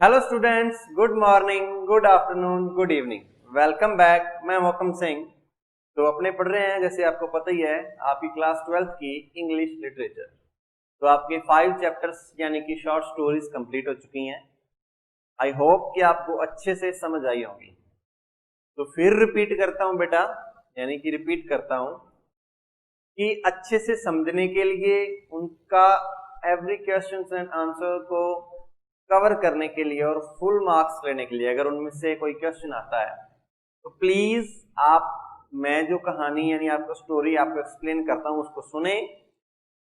Hello students, good morning, good afternoon, good evening. Welcome back. मैं मोहकम सिंह। तो अपने पढ़ रहे हैं, जैसे आपको पता ही है, आपकी क्लास 12th की इंग्लिश लिटरेचर। तो आपके 5 चैप्टर्स यानी कि शॉर्ट स्टोरीज कंप्लीट हो चुकी हैं। आई होप कि आपको अच्छे से समझ आई होंगी। तो फिर रिपीट करता हूं बेटा, यानी कि रिपीट करता हूं कि अच्छे से समझने के लिए उनका एवरी क्वेश्चन एंड आंसर को कवर करने के लिए और फुल मार्क्स लेने के लिए अगर उनमें से कोई क्वेश्चन आता है तो प्लीज आप, मैं जो कहानी यानी आपको स्टोरी आपको एक्सप्लेन करता हूं उसको सुने,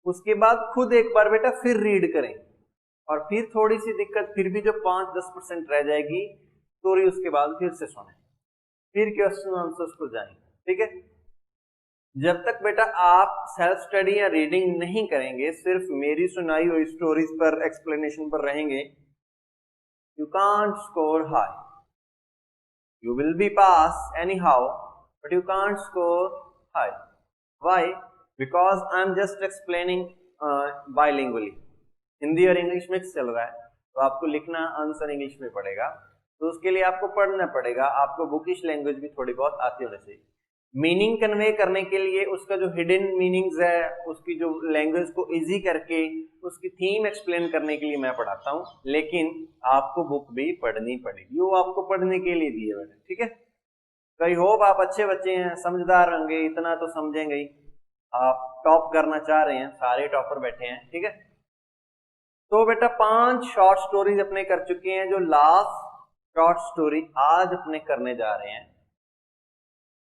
उसके बाद खुद एक बार बेटा फिर रीड करें और फिर थोड़ी सी दिक्कत फिर भी जो 5-10% रह जाएगी स्टोरी उसके बाद फिर से सुने, फिर क्वेश्चन आंसर्स को जाएंगे। ठीक है, जब तक बेटा आप सेल्फ स्टडी या रीडिंग नहीं करेंगे, सिर्फ मेरी सुनाई हुई स्टोरीज पर एक्सप्लेनेशन पर रहेंगे, you can't score high. You will be pass anyhow, but you can't score high. Why? Because I'm just explaining bilingually. Hindi और इंग्लिश मिक्स चल रहा है, तो आपको लिखना आंसर इंग्लिश में पड़ेगा, तो उसके लिए आपको पढ़ना पड़ेगा। आपको बुकिश लैंग्वेज भी थोड़ी बहुत आती होनी चाहिए। मीनिंग कन्वे करने के लिए उसका जो हिडन मीनिंग्स है, उसकी जो लैंग्वेज को इजी करके उसकी थीम एक्सप्लेन करने के लिए मैं पढ़ाता हूँ, लेकिन आपको बुक भी पढ़नी पड़ेगी, वो आपको पढ़ने के लिए दी है मैंने। ठीक है, तो आई होप आप अच्छे बच्चे हैं, समझदार होंगे, इतना तो समझेंगे ही। आप टॉप करना चाह रहे हैं, सारे टॉपर बैठे हैं। ठीक है, तो बेटा 5 शॉर्ट स्टोरीज अपने कर चुके हैं। जो लास्ट शॉर्ट स्टोरी आज अपने करने जा रहे हैं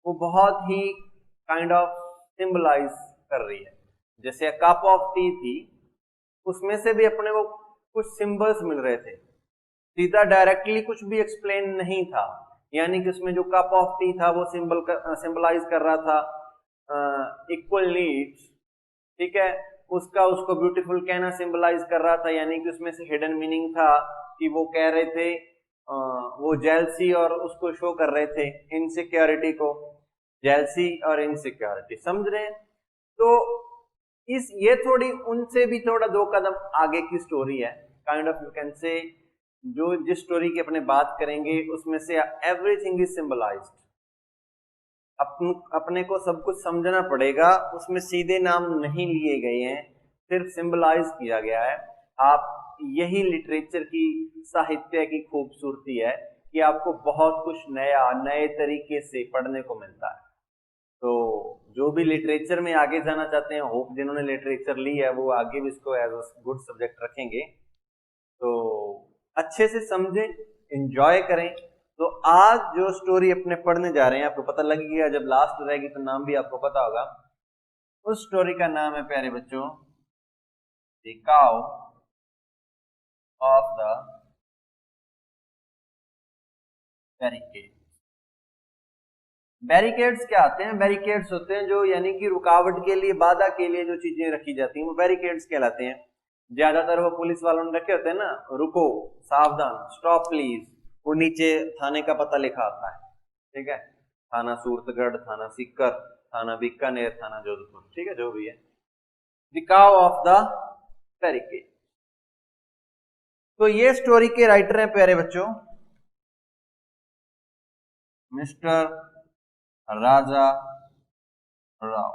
वो बहुत ही काइंड ऑफ सिंबलाइज कर रही है। जैसे कप ऑफ टी थी, उसमें से भी अपने को कुछ सिंबल्स मिल रहे थे, सीधा डायरेक्टली कुछ भी एक्सप्लेन नहीं था। यानी कि उसमें जो कप ऑफ टी था वो सिंबलाइज कर रहा था इक्वल नीड्स। ठीक है, उसको ब्यूटीफुल कहना सिंबलाइज कर रहा था, यानी कि उसमें से हिडन मीनिंग था कि वो कह रहे थे वो जेलसी और उसको शो कर रहे थे इनसिक्योरिटी को, जेलसी और इनसिक्योरिटी, समझ रहे हैं। तो ये थोड़ी उनसे भी थोड़ा 2 कदम आगे की स्टोरी है, काइंड ऑफ यू कैन से। जो जिस स्टोरी की अपने बात करेंगे उसमें से एवरीथिंग इज सिंबलाइज्ड। अपने को सब कुछ समझना पड़ेगा, उसमें सीधे नाम नहीं लिए गए हैं, सिर्फ सिंबलाइज किया गया है। आप, यही लिटरेचर की, साहित्य की खूबसूरती है कि आपको बहुत कुछ नया नए तरीके से पढ़ने को मिलता है। तो जो भी लिटरेचर में आगे जाना चाहते हैं, होप जिन्होंने लिटरेचर ली है वो आगे भी इसको एज अ गुड सब्जेक्ट रखेंगे। तो अच्छे से समझें, एंजॉय करें। तो आज जो स्टोरी अपने पढ़ने जा रहे हैं, आपको पता लग गया, जब लास्ट रहेगी तो नाम भी आपको पता होगा। उस स्टोरी का नाम है प्यारे बच्चों, the cow of the barricade. Barricades क्या आते हैं? बैरिकेड्स होते हैं जो, यानी कि रुकावट के लिए, बाधा के लिए जो चीजें रखी जाती हैं वो बैरिकेड्स कहलाते हैं। ज्यादातर वो पुलिस वालों ने रखे होते हैं ना, रुको, सावधान, स्टॉप प्लीज, वो नीचे थाने का पता लिखा आता है। ठीक है, थाना सूरतगढ़, थाना सीकर, थाना बीकानेर, थाना जोधपुर, ठीक है, जो भी है। The cow of the barricade. तो ये स्टोरी के राइटर हैं प्यारे बच्चों मिस्टर राजा राव।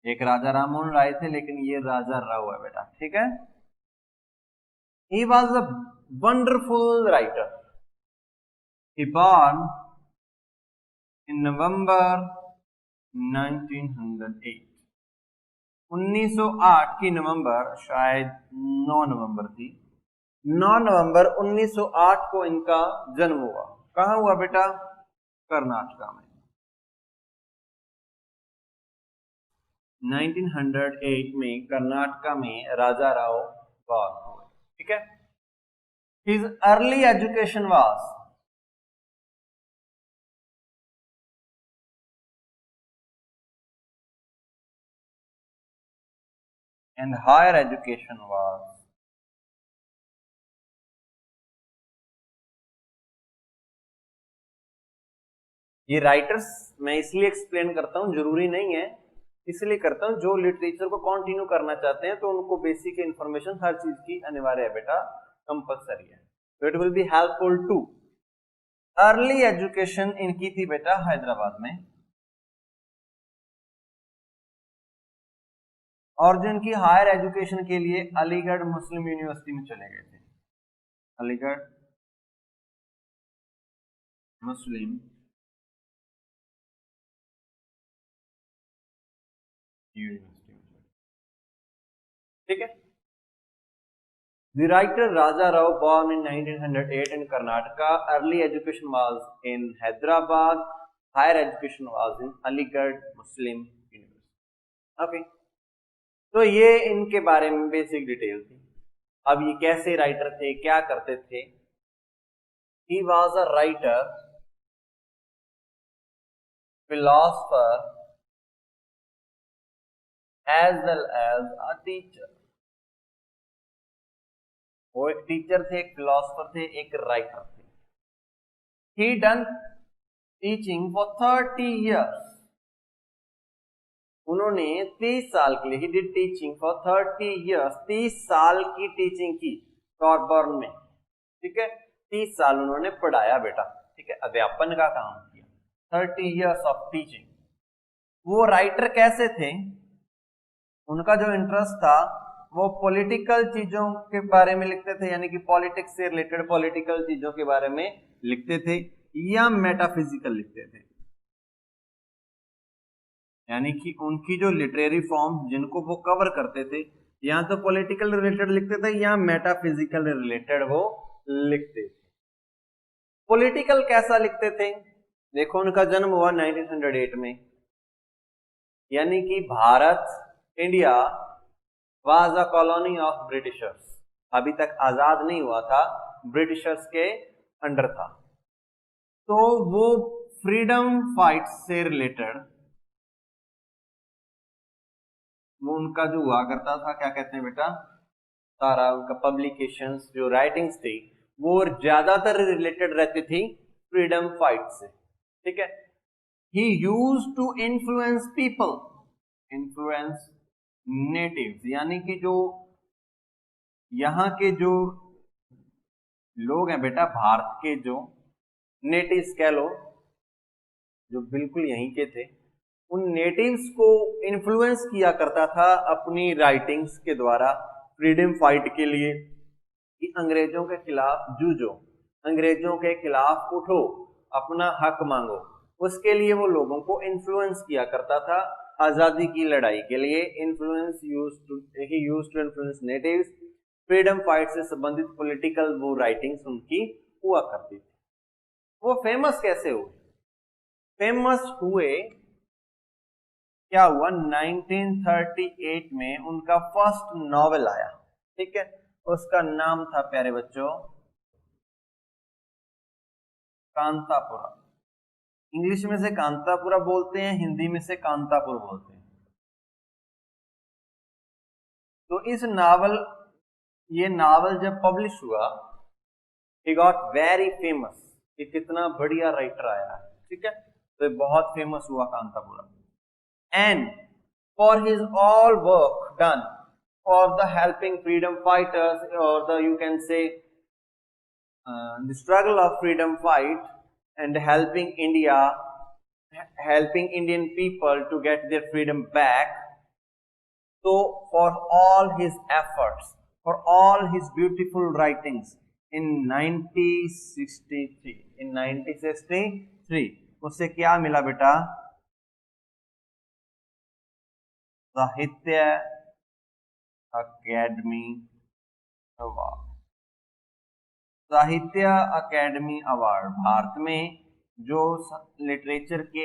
एक राजा राममोहन राय थे, लेकिन ये राजा राव है बेटा। ठीक है, he was a wonderful writer. He born in November 1908. 1908 की नवंबर, शायद 9 नवंबर थी, 9 नवंबर 1908 को इनका जन्म हुआ। कहाँ हुआ बेटा? कर्नाटका में। 1908 में कर्नाटका में राजा राव बॉर्न हुए। ठीक है, his early education was and higher education was ये राइटर्स मैं इसलिए एक्सप्लेन करता हूं, जरूरी नहीं है, इसलिए करता हूं जो लिटरेचर को कंटिन्यू करना चाहते हैं तो उनको बेसिक इंफॉर्मेशन हर चीज की अनिवार्य है बेटा। कंपल्सरी है, तो it will be helpful to. Early education इनकी थी बेटा हैदराबाद में, और जो इनकी हायर एजुकेशन के लिए अलीगढ़ मुस्लिम यूनिवर्सिटी में चले गए थे, अलीगढ़ मुस्लिम यूनिवर्सिटी में। ठीक है। The writer Raja Rao, born in 1908 in Karnataka, early education was in Hyderabad, higher education was in Aligarh Muslim University. Okay. तो ये इनके बारे में बेसिक डिटेल थी। अब ये कैसे राइटर थे, क्या करते थे? He was a writer, philosopher, as well as a teacher. वो एक टीचर थे, एक फिलोसफर थे, एक राइटर थे। He done teaching for 30 years. उन्होंने 30 साल के लिए, he did teaching for 30 years, 30 साल की टीचिंग की सॉरबॉर्न में। ठीक है, 30 साल उन्होंने पढ़ाया बेटा। ठीक है, अध्यापन का काम किया, 30 years ऑफ टीचिंग। वो राइटर कैसे थे? उनका जो इंटरेस्ट था वो पॉलिटिकल चीजों के बारे में लिखते थे, यानी कि पॉलिटिक्स से रिलेटेड पॉलिटिकल चीजों के बारे में लिखते थे, या मेटाफिजिकल लिखते थे। यानी कि उनकी जो लिटरेरी फॉर्म जिनको वो कवर करते थे, या तो पॉलिटिकल रिलेटेड लिखते थे या मेटाफिजिकल रिलेटेड वो लिखते थे। पॉलिटिकल कैसा लिखते थे? देखो, उनका जन्म हुआ 1908 में, यानी कि Bharat, India was a colony of Britishers, अभी तक आजाद नहीं हुआ था, ब्रिटिशर्स के अंडर था। तो वो फ्रीडम फाइट से रिलेटेड वो उनका जो हुआ करता था, क्या कहते हैं बेटा, सारा उनका पब्लिकेशंस, जो राइटिंग्स थी, वो ज्यादातर रिलेटेड रहती थी फ्रीडम फाइट से। ठीक है। He used to influence people, influence natives, यानी कि जो यहाँ के जो लोग हैं बेटा, भारत के जो नेटिव्स कह लो, जो बिल्कुल यहीं के थे, उन नेटिव्स को इन्फ्लुएंस किया करता था अपनी राइटिंग्स के द्वारा फ्रीडम फाइट के लिए, कि अंग्रेजों के खिलाफ जूझो, अंग्रेजों के खिलाफ उठो, अपना हक मांगो। उसके लिए वो लोगों को इन्फ्लुएंस किया करता था आजादी की लड़ाई के लिए। Influence used to influence natives, freedom fight से संबंधित पॉलिटिकल वो राइटिंग्स उनकी हुआ करती थी। वो फेमस कैसे हुए? फेमस हुए, क्या हुआ, 1938 में उनका फर्स्ट नॉवेल आया। ठीक है, उसका नाम था प्यारे बच्चों कांतापुरा। इंग्लिश में से कांतापुरा बोलते हैं, हिंदी में से कांतापुर बोलते हैं। तो इस नावल, ये नावल जब पब्लिश हुआ, he got very famous, कि कितना बढ़िया राइटर आया है। ठीक है, तो बहुत फेमस हुआ Kanthapura. And for his all work done for the helping freedom fighters, or the you can say the struggle of freedom fight, and helping India, helping Indian people to get their freedom back. So for all his efforts, for all his beautiful writings, in 1963 उससे क्या मिला बेटा? साहित्य Akademi award. साहित्य Akademi award, Bharat में जो literature के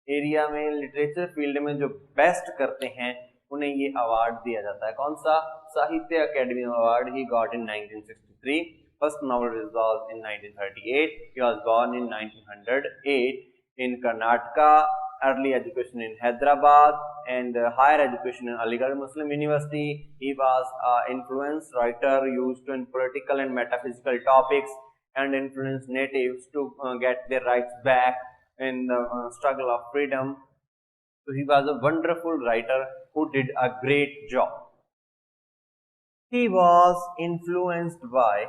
area में, लिटरेचर फील्ड में जो बेस्ट करते हैं, उन्हें ये अवार्ड दिया जाता है। कौन सा? Sahitya Akademi award. He got in 1963। First novel resolve in 1938। He was born in 1908 in Karnataka, early education in Hyderabad, and higher education in Aligarh Muslim University. He was an influenced writer, used in political and metaphysical topics, and influenced natives to get their rights back in the struggle of freedom. So he was a wonderful writer who did a great job. he was influenced by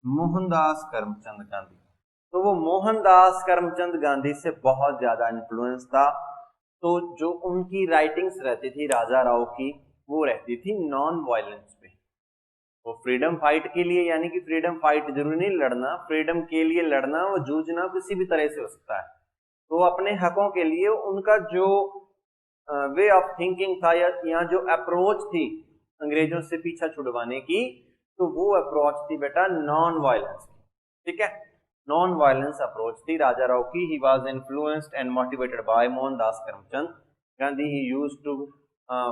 Mohandas Karamchand Gandhi. तो वो मोहनदास करमचंद गांधी से बहुत ज्यादा influence था। तो जो उनकी writings रहती थी राजा राव की, वो रहती थी नॉन वायलेंस पे। वो फ्रीडम फाइट के लिए, यानी कि फ्रीडम फाइट जरूरी नहीं लड़ना, फ्रीडम के लिए लड़ना, वो जूझना किसी भी तरह से हो सकता है। तो अपने हकों के लिए उनका जो वे ऑफ थिंकिंग था या जो अप्रोच थी अंग्रेजों से पीछा छुड़वाने की, तो वो अप्रोच थी बेटा नॉन वायलेंस। ठीक है, नॉन वायलेंस अप्रोच थी राजा राव की। He was influenced and motivated by Mohandas Karamchand Gandhi. He used to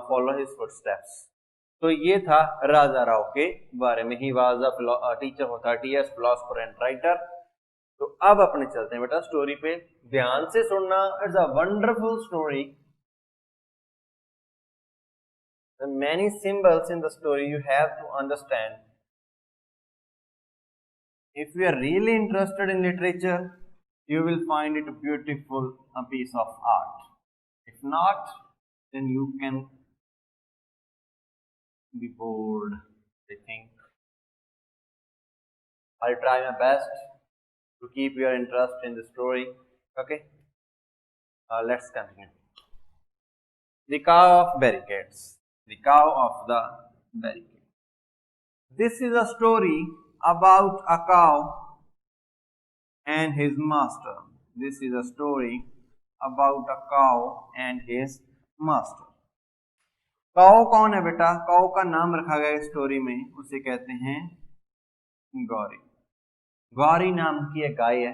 follow his footsteps. तो ये था राजा राव के बारे में। He was a teacher of 30 years, philosopher and writer. तो अब अपने चलते हैं बेटा स्टोरी पे, ध्यान से सुनना। It's a wonderful story. The many symbols in the story you have to understand. If you are really interested in literature, you will find it a beautiful piece of art. If not, then you can be bored, I think. I'll try my best to keep your interest in the story. Okay, let's continue. The Cow of Barricades. The Cow of the Barricades. This is a story about a cow and his master. This is a story about a cow and his master. काऊ कौन है बेटा? काऊ का नाम रखा गया story में, उसे कहते हैं गौरी। गौरी नाम की एक गाय है।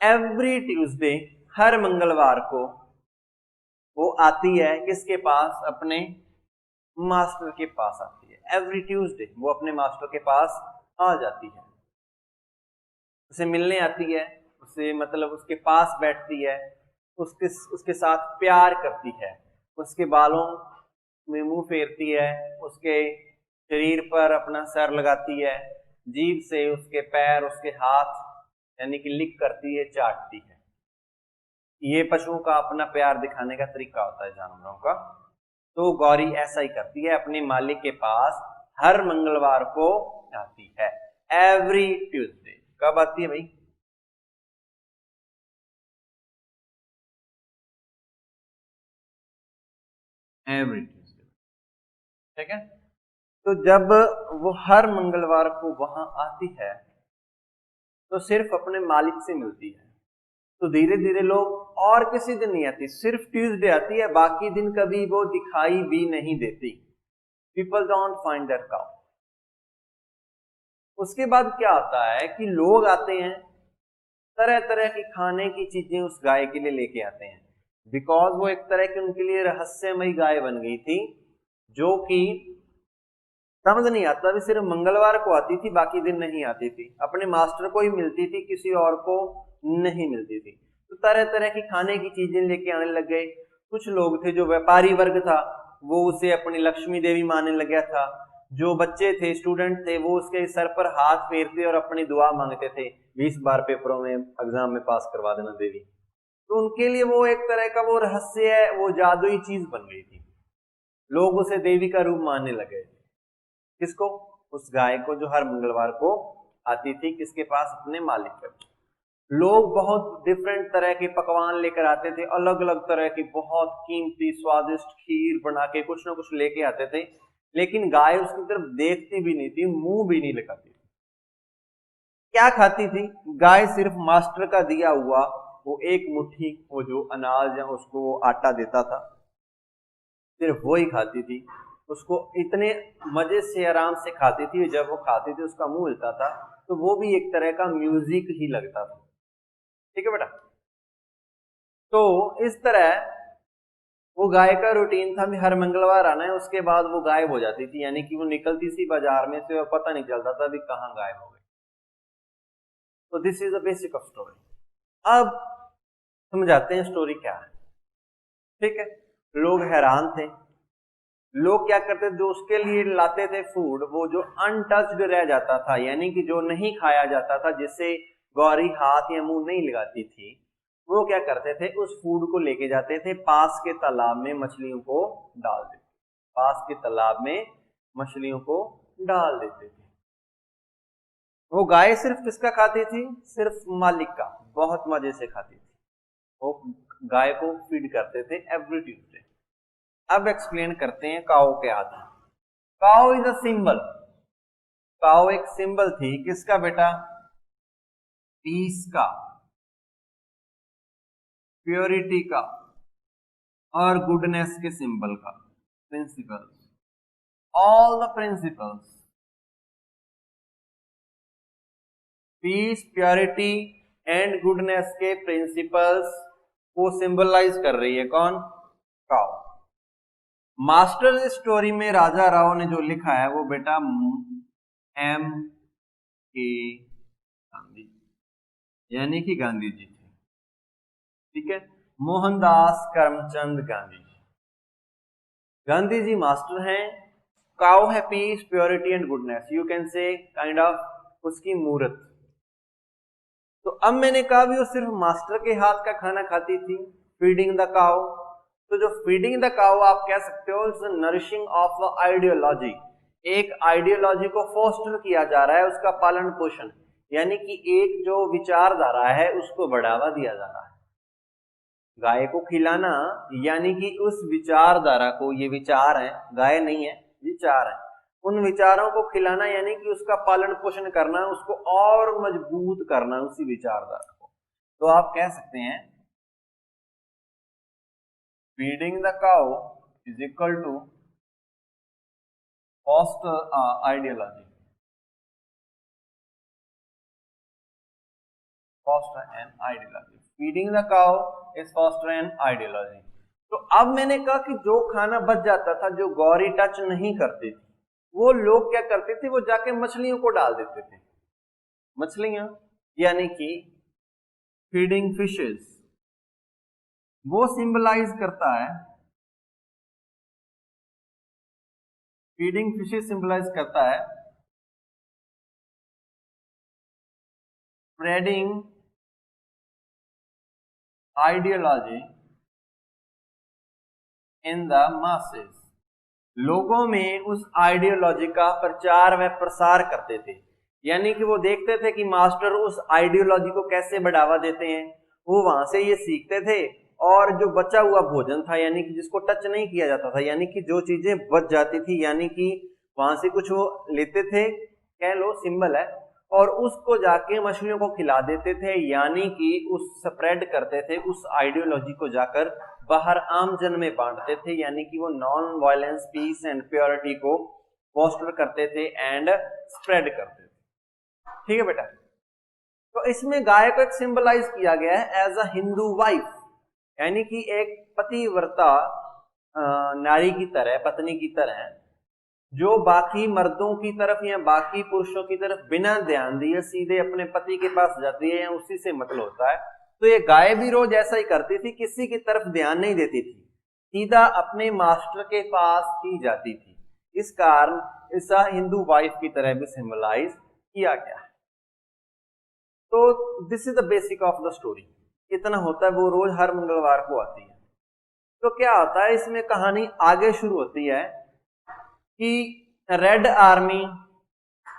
एवरी ट्यूसडे, हर मंगलवार को वो आती है किसके पास? अपने मास्टर के पास आती है। एवरी ट्यूसडे वो अपने मास्टर के पास आ जाती है, उसे मिलने आती है, उसे मतलब उसके पास बैठती है, उसके साथ प्यार करती है, उसके बालों में मुंह फेरती है, उसके शरीर पर अपना सर लगाती है, जीभ से उसके पैर, उसके हाथ यानी कि लिक करती है, चाटती है। ये पशुओं का अपना प्यार दिखाने का तरीका होता है, जानवरों का। तो गौरी ऐसा ही करती है, अपने मालिक के पास हर मंगलवार को आती है। Every Tuesday. कब आती है भाई? Every Tuesday. ठीक है, तो जब वो हर मंगलवार को वहां आती है तो सिर्फ अपने मालिक से मिलती है। तो धीरे धीरे लोग और किसी दिन नहीं आती, सिर्फ ट्यूसडे आती है, बाकी दिन कभी वो दिखाई भी नहीं देती। People don't find that cow. उसके बाद क्या होता है कि लोग आते हैं, तरह तरह की खाने की चीजें उस गाय के लिए लेके आते हैं, बिकॉज वो एक तरह की उनके लिए रहस्यमयी गाय बन गई थी, जो कि समझ नहीं आता भी सिर्फ मंगलवार को आती थी, बाकी दिन नहीं आती थी, अपने मास्टर को ही मिलती थी, किसी और को नहीं मिलती थी। तो तरह तरह की खाने की चीजें लेके आने लग गए। कुछ लोग थे, जो व्यापारी वर्ग था, वो उसे अपनी लक्ष्मी देवी मानने लग गया था। जो बच्चे थे, स्टूडेंट थे, वो उसके सर पर हाथ फेरते और अपनी दुआ मांगते थे, 20 बार पेपरों में एग्जाम में पास करवा देना देवी। तो उनके लिए वो एक तरह का वो रहस्य है, वो जादुई चीज बन गई थी। लोग उसे देवी का रूप मानने लगे। किसको? उस गाय को, जो हर मंगलवार को आती थी, किसके पास? अपने मालिक के। लोग बहुत डिफरेंट तरह के पकवान लेकर आते थे, अलग अलग तरह की बहुत कीमती स्वादिष्ट खीर बना के कुछ ना कुछ लेके आते थे, लेकिन गाय उसकी तरफ देखती भी नहीं थी, मुंह भी नहीं लगाती थी। क्या खाती थी गाय? सिर्फ मास्टर का दिया हुआ वो एक मुट्ठी, वो जो अनाज या उसको वो आटा देता था, सिर्फ वो ही खाती थी। उसको इतने मजे से आराम से खाती थी, जब वो खाती थी उसका मुंह हिलता था तो वो भी एक तरह का म्यूजिक ही लगता था। ठीक है बेटा, तो इस तरह वो गाय का रूटीन था, हर मंगलवार आना है, उसके बाद वो गायब हो जाती थी, यानी कि वो निकलती सी बाजार में से और पता नहीं चलता था भी कहाँ गायब हो गई। तो this is the basic of story. अब समझाते हैं स्टोरी क्या है। ठीक है, लोग हैरान थे, लोग क्या करते थे, जो उसके लिए लाते थे फूड, वो जो अनटच्ड रह जाता था, यानी कि जो नहीं खाया जाता था, जिससे गौरी हाथ या मुंह नहीं लगाती थी, वो क्या करते थे, उस फूड को लेके जाते थे पास के तालाब में मछलियों को डाल देते, पास के तालाब में मछलियों को डाल देते थे। वो गाय सिर्फ किसका खाती थी, सिर्फ मालिक का, बहुत मजे से खाती थी। वो गाय को फीड करते थे एवरी ट्यूसडे। अब एक्सप्लेन करते हैं काऊ क्या था। काऊ इज अ सिंबल, काऊ एक सिंबल थी किसका बेटा, पीस का, प्योरिटी का और गुडनेस के सिंबल का, principles, all the principles, peace, purity and goodness के प्रिंसिपल्स को सिंबलाइज कर रही है कौन, काऊ। मास्टर स्टोरी में राजा राव ने जो लिखा है वो बेटा एम के गांधी, यानी कि गांधी जी थे, ठीक है, मोहनदास करमचंद गांधी जी। गांधी जी मास्टर हैं, काऊ है peace, purity and goodness, you can say kind of उसकी मूर्त। तो अब मैंने कहा भी वो सिर्फ मास्टर के हाथ का खाना खाती थी, फीडिंग द काऊ। तो जो फीडिंग द काऊ आप कह सकते हो इट्स नरिशिंग ऑफ आइडियोलॉजी, एक आइडियोलॉजी को फोस्टर किया जा रहा है, उसका पालन पोषण, यानी कि एक जो विचारधारा है उसको बढ़ावा दिया जा रहा है। गाय को खिलाना यानी कि उस विचारधारा को, ये विचार है, गाय नहीं है, विचार है, उन विचारों को खिलाना यानी कि उसका पालन पोषण करना, उसको और मजबूत करना उसी विचारधारा को। तो आप कह सकते हैं feeding the cow is equal to foster ideology, foster an ideology, feeding the cow is foster an ideology। तो अब मैंने कहा कि जो खाना बच जाता था, जो गौरी टच नहीं करती थी, वो लोग क्या करते थे, वो जाके मछलियों को डाल देते थे। मछलियां यानी कि फीडिंग फिशेस, वो सिंबलाइज करता है, फीडिंग फिशेस सिंबलाइज करता है spreading ideology in the masses, लोगों में उस आइडियोलॉजी का प्रचार व प्रसार करते थे, यानी कि वो देखते थे कि मास्टर उस आइडियोलॉजी को कैसे बढ़ावा देते हैं, वो वहां से ये सीखते थे। और जो बचा हुआ भोजन था, यानी कि जिसको टच नहीं किया जाता था, यानी कि जो चीजें बच जाती थी, यानी कि वहां से कुछ वो लेते थे, कह लो सिंबल है, और उसको जाके मछलियों को खिला देते थे, यानी कि उस स्प्रेड करते थे, उस आइडियोलॉजी को जाकर बाहर आम जन में बांटते थे, यानी कि वो non violence, peace and purity को फोस्टर करते थे एंड स्प्रेड करते थे। ठीक है बेटा, तो इसमें गाय को एक सिंबलाइज किया गया है एज अ हिंदू वाइफ, यानी कि एक पतिव्रता नारी की तरह, पत्नी की तरह, जो बाकी मर्दों की तरफ या बाकी पुरुषों की तरफ बिना ध्यान दिए सीधे अपने पति के पास जाती है या उसी से मतलब होता है। तो ये गाय भी रोज ऐसा ही करती थी, किसी की तरफ ध्यान नहीं देती थी, सीधा अपने मास्टर के पास ही जाती थी। इस कारण ऐसा हिंदू वाइफ की तरह भी सिंबलाइज किया गया है। तो this is the basic of the story, इतना होता है, वो रोज हर मंगलवार को आती है। तो क्या होता है इसमें, कहानी आगे शुरू होती है कि रेड आर्मी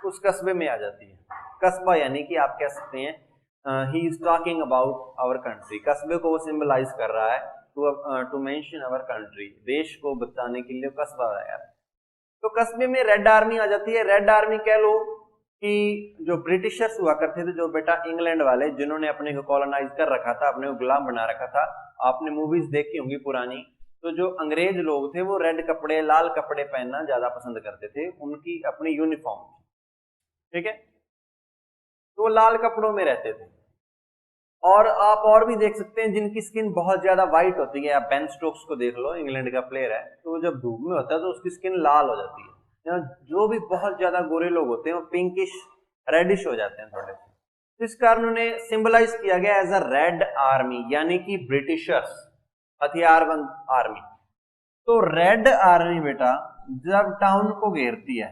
उस कस्बे में आ जाती है। कस्बा यानी कि आप कह सकते हैं he is talking about our country, कस्बे को वो सिंबलाइज कर रहा है, टू मेंशन आवर कंट्री, देश को बताने के लिए कस्बा आया। तो कस्बे में रेड आर्मी आ जाती है। रेड आर्मी कह लो कि जो ब्रिटिशर्स हुआ करते थे, जो बेटा इंग्लैंड वाले, जिन्होंने अपने को कॉलोनाइज कर रखा था, अपने को गुलाम बना रखा था, आपने मूवीज देखी होंगी पुरानी, तो जो अंग्रेज लोग थे वो रेड कपड़े, लाल कपड़े पहनना ज्यादा पसंद करते थे, उनकी अपनी यूनिफॉर्म, ठीक है, तो वो लाल कपड़ों में रहते थे। और आप और भी देख सकते हैं जिनकी स्किन बहुत ज्यादा व्हाइट होती है, आप बेन स्टोक्स को देख लो, इंग्लैंड का प्लेयर है, तो जब धूप में होता है तो उसकी स्किन लाल हो जाती है। जो भी बहुत ज्यादा गोरे लोग होते हैं वो पिंकिश रेडिश हो जाते हैं थोड़े से। इस कारण उन्हें सिंबलाइज किया गया एज अ रेड आर्मी, यानी कि ब्रिटिशर्स, हथियारबंद आर्मी। तो रेड आर्मी बेटा जब टाउन को घेरती है,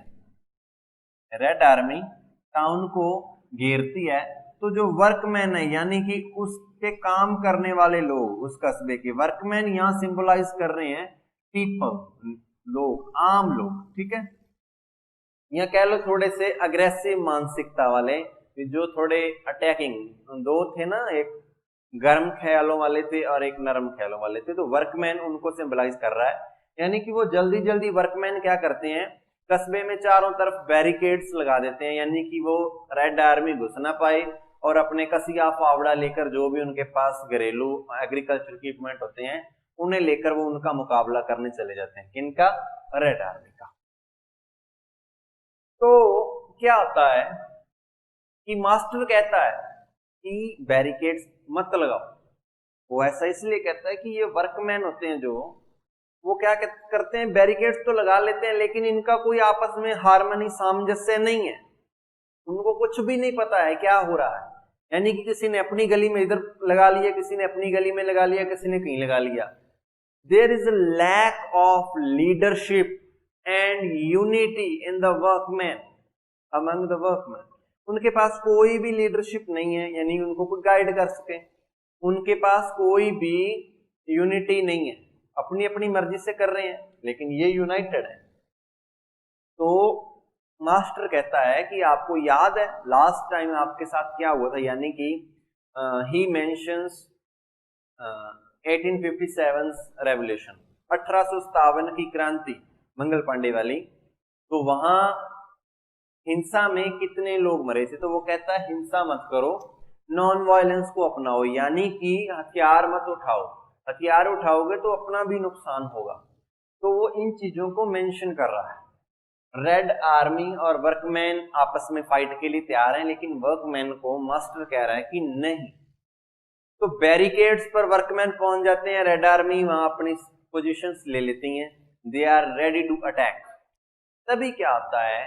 रेड आर्मी टाउन को घेरती है, तो जो वर्कमैन है यानी कि उसके काम करने वाले लोग, उस कस्बे के वर्कमैन यहां सिंबलाइज कर रहे हैं पीपल, लोग, आम लोग, ठीक है। या कह लो थोड़े से अग्रेसिव मानसिकता वाले, जो थोड़े अटैकिंग, दो थे ना, एक गर्म ख्यालों वाले थे और एक नरम ख्यालों वाले थे, तो वर्कमैन उनको सिंबलाइज कर रहा है। यानी कि वो जल्दी जल्दी वर्कमैन क्या करते हैं, कस्बे में चारों तरफ बैरिकेड्स लगा देते हैं, यानी कि वो रेड आर्मी घुस ना पाए और अपने कसिया फावड़ा लेकर जो भी उनके पास घरेलू एग्रीकल्चर इक्विपमेंट होते हैं उन्हें लेकर वो उनका मुकाबला करने चले जाते हैं। किनका? रेड आर्मी का। तो क्या होता है कि मास्टर कहता है कि बैरिकेड्स मत लगाओ। वो ऐसा इसलिए कहता है कि ये वर्कमैन होते हैं जो, वो क्या करते हैं, बैरिकेड्स तो लगा लेते हैं लेकिन इनका कोई आपस में हार्मनी, सामंजस्य नहीं है, उनको कुछ भी नहीं पता है क्या हो रहा है। यानी कि किसी ने अपनी गली में इधर लगा लिया, किसी ने अपनी गली में लगा लिया, किसी ने कहीं लगा लिया। There is a lack of leadership and unity in the workman, among the workman. उनके पास कोई भी लीडरशिप नहीं है, यानी उनको कोई गाइड कर सके, उनके पास कोई भी यूनिटी नहीं है, अपनी अपनी मर्जी से कर रहे हैं, लेकिन ये यूनाइटेड है। तो मास्टर कहता है कि आपको याद है लास्ट टाइम आपके साथ क्या हुआ था, यानी कि ही मेंशंस 1857 रेवोल्यूशन, 1857 की क्रांति, मंगल पांडे वाली। तो वहां हिंसा में कितने लोग मरे थे, तो वो कहता है हिंसा मत करो, नॉन वायलेंस को अपनाओ, यानी कि हथियार मत उठाओ, हथियार उठाओगे तो अपना भी नुकसान होगा। तो वो इन चीजों को मेंशन कर रहा है। रेड आर्मी और वर्कमैन आपस में फाइट के लिए तैयार हैं, लेकिन वर्कमैन को मास्टर कह रहा है कि नहीं। तो बैरिकेड्स पर वर्कमैन पहुंच जाते हैं, रेड आर्मी वहां अपनी पोजीशंस ले लेती हैं, they are ready to attack. तभी क्या होता है,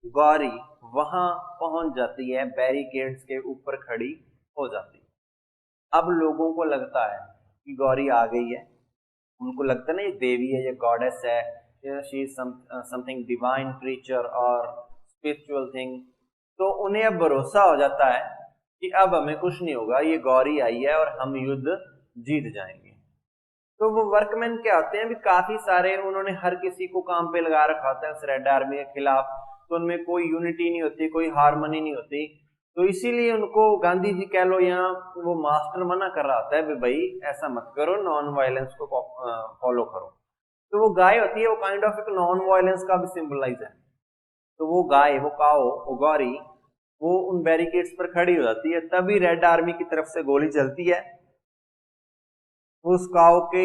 गौरी वहां पहुंच जाती है, बैरिकेड्स के ऊपर खड़ी हो जाती है। अब लोगों को लगता है कि गौरी आ गई है, उनको लगता है ना ये देवी है, ये गॉडेस है, she is something divine creature और स्पिरिचुअल थिंग। तो उन्हें अब भरोसा हो जाता है कि अब हमें कुछ नहीं होगा, ये गौरी आई है और हम युद्ध जीत जाएंगे। तो वो वर्कमैन क्या होते हैं, अभी काफी सारे, उन्होंने हर किसी को काम पे लगा रखा होता है उस रेड आर्मी के खिलाफ, तो उनमें कोई यूनिटी नहीं होती, कोई हार्मनी नहीं होती। तो इसीलिए उनको गांधी जी कह लो, यहाँ वो मास्टर मना कर रहा होता है भाई ऐसा मत करो, नॉन वायलेंस को फॉलो करो। तो वो गाय होती है, वो काइंड ऑफ एक नॉन वायलेंस का भी सिंबलाइज है। तो वो गाय, वो काओ, वो गौरी, वो उन बैरिकेड्स पर खड़ी हो जाती है, तभी रेड आर्मी की तरफ से गोली चलती है, वो उस काओ के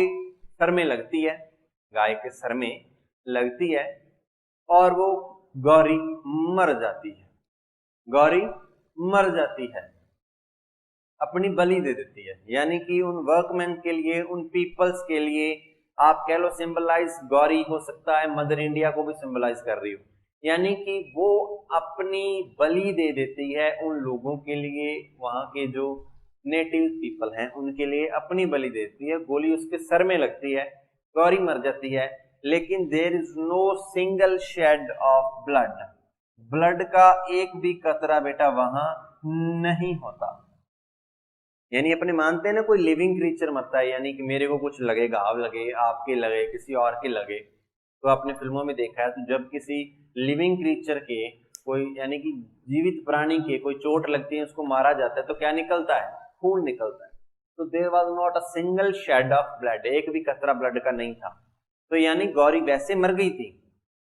सर में लगती है, गाय के सर में लगती है और वो गौरी मर जाती है, गौरी मर जाती है, अपनी बलि दे देती है। यानी कि उन वर्कमैन के लिए, उन पीपल्स के लिए, आप कह लो सिंबलाइज गौरी हो सकता है मदर इंडिया को भी सिंबलाइज कर रही हो, यानी कि वो अपनी बलि दे देती है उन लोगों के लिए, वहां के जो नेटिव पीपल हैं उनके लिए अपनी बलि देती है। गोली उसके सर में लगती है, गौरी मर जाती है, लेकिन there is no single shade of blood, blood का एक भी कतरा बेटा वहां नहीं होता। यानी अपने मानते हैं ना, कोई लिविंग क्रीचर मरता है, यानी कि मेरे को कुछ लगे, घाव लगे, आपके लगे, किसी और के लगे, तो आपने फिल्मों में देखा है, तो जब किसी लिविंग क्रीचर के, कोई यानी कि जीवित प्राणी के कोई चोट लगती है, उसको मारा जाता है, तो क्या निकलता है, खून निकलता है। तो there was not a single shade of blood, एक भी कतरा ब्लड का नहीं था। तो यानी गौरी वैसे मर गई थी,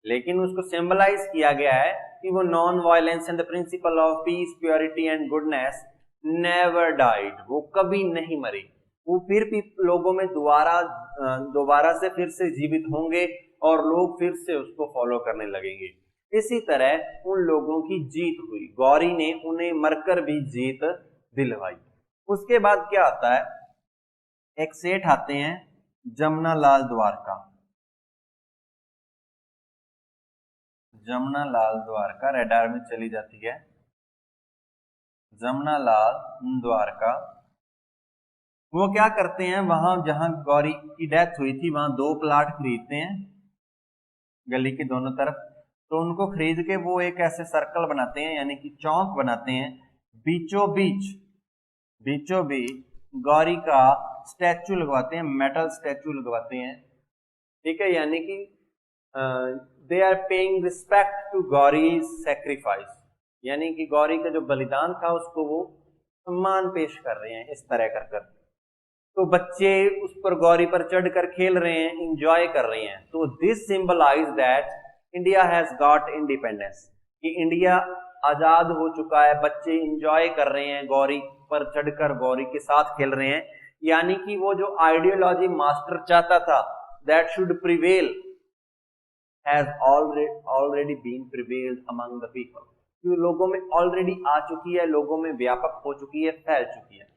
लेकिन उसको सिंबलाइज किया गया है कि वो non violence and the principle of peace, purity and goodness never died, वो कभी नहीं मरी, वो फिर भी लोगों में दोबारा से फिर से जीवित होंगे और लोग फिर से उसको फॉलो करने लगेंगे। इसी तरह उन लोगों की जीत हुई, गौरी ने उन्हें मरकर भी जीत दिलवाई। उसके बाद क्या आता है, एक सेठ आते हैं जमुना लाल द्वारका, जमुना लाल द्वारका, रेड आर्मी चली जाती है, जमुना लाल द्वारका, वो क्या करते हैं, वहां जहां गौरी की डेथ हुई थी वहां 2 प्लाट खरीदते हैं गली के दोनों तरफ। तो उनको खरीद के वो एक ऐसे सर्कल बनाते हैं, यानी कि चौक बनाते हैं, बीचों बीच गौरी का स्टैचू लगवाते हैं, मेटल स्टैचू लगवाते हैं, ठीक है। यानी कि they are paying respect to Gauri sacrifice, यानी कि गौरी का जो बलिदान था उसको वो सम्मान पेश कर रहे हैं, इस तरह कर कर। तो बच्चे उस पर गौरी पर चढ़कर खेल रहे हैं, इंजॉय कर रहे हैं। तो this symbolize that India has got independence, कि इंडिया आजाद हो चुका है, बच्चे इंजॉय कर रहे हैं, गौरी पर चढ़कर गौरी के साथ खेल रहे हैं। यानी कि वो जो आइडियोलॉजी मास्टर चाहता था, that should prevail, has already been prevailed among the people, जो लोगों में ऑलरेडी आ चुकी है, लोगों में व्यापक हो चुकी है, फैल चुकी है।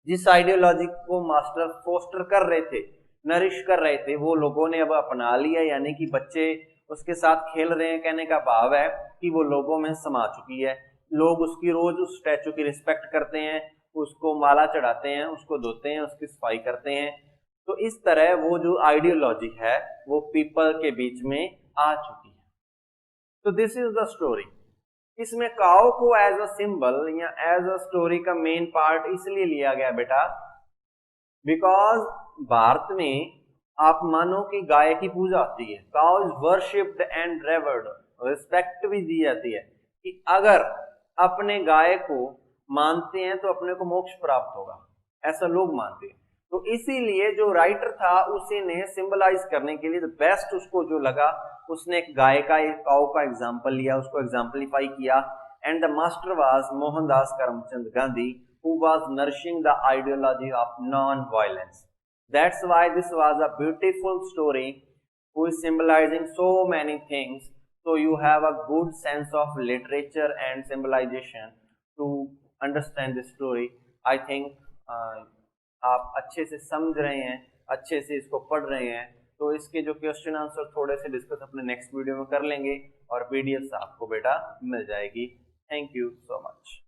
जिस आइडियोलॉजी को मास्टर फोस्टर कर रहे थे, नरिश कर रहे थे, वो लोगों ने अब अपना लिया, यानी कि बच्चे उसके साथ खेल रहे हैं। कहने का भाव है कि वो लोगों में समा चुकी है। लोग उसकी रोज उस स्टैचू की रिस्पेक्ट करते हैं, उसको माला चढ़ाते हैं, उसको धोते हैं, उसकी सफाई करते हैं। तो इस तरह वो जो आइडियोलॉजी है वो पीपल के बीच में आ चुकी है। तो दिस इज द स्टोरी। इसमें काऊ को एज अ सिंबल या एज अ स्टोरी का मेन पार्ट इसलिए लिया गया बेटा, बिकॉज भारत में आप मानो कि गाय की पूजा होती है, cow is worshipped and reward, respect भी दी जाती है कि अगर अपने गाय को मानते हैं तो अपने को मोक्ष प्राप्त होगा, ऐसा लोग मानते हैं। तो इसीलिए जो राइटर था उसी ने सिंबलाइज करने के लिए बेस्ट उसको जो लगा, उसने एक गाय का, एक काऊ का एग्जाम्पल लिया, उसको एग्जाम्पलीफाई किया। And the master was Mohandas Karamchand Gandhi, who was nourishing the ideology of non-violence. That's why this was a beautiful story who is symbolizing so many things. So you have a good sense of literature and symbolization to understand this story. I think आप अच्छे से समझ रहे हैं, अच्छे से इसको पढ़ रहे हैं। तो इसके जो क्वेश्चन आंसर थोड़े से डिस्कस अपने नेक्स्ट वीडियो में कर लेंगे और पीडीएफ आपको बेटा मिल जाएगी। Thank you so much.